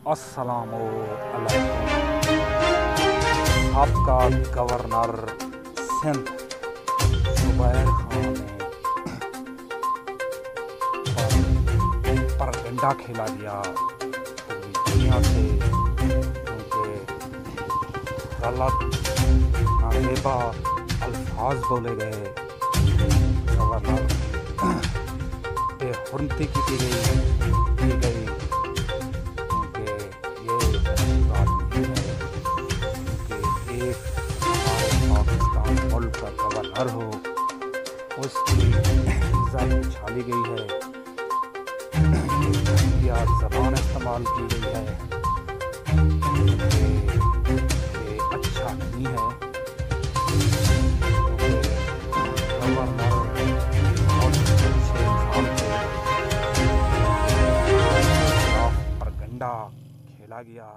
अस्सलामु अलैकुम। आपका गवर्नर सिंध जुबैर खान ने परगंडा खेला गया पूरी दुनिया से, उनके गलत नानेबा अल्फाज बोले गए। गवर्नर बेहुरमती की गई क्योंकि ये बात नहीं है कि एक पाकिस्तान मुल्क का गवर्नर हो, उसकी इज्जत छाली गई है या ज़बान इस्तेमाल की गई है कि अच्छा नहीं है। गवर्नर बहुत अच्छे इंसान थे, परगंडा खेला गया।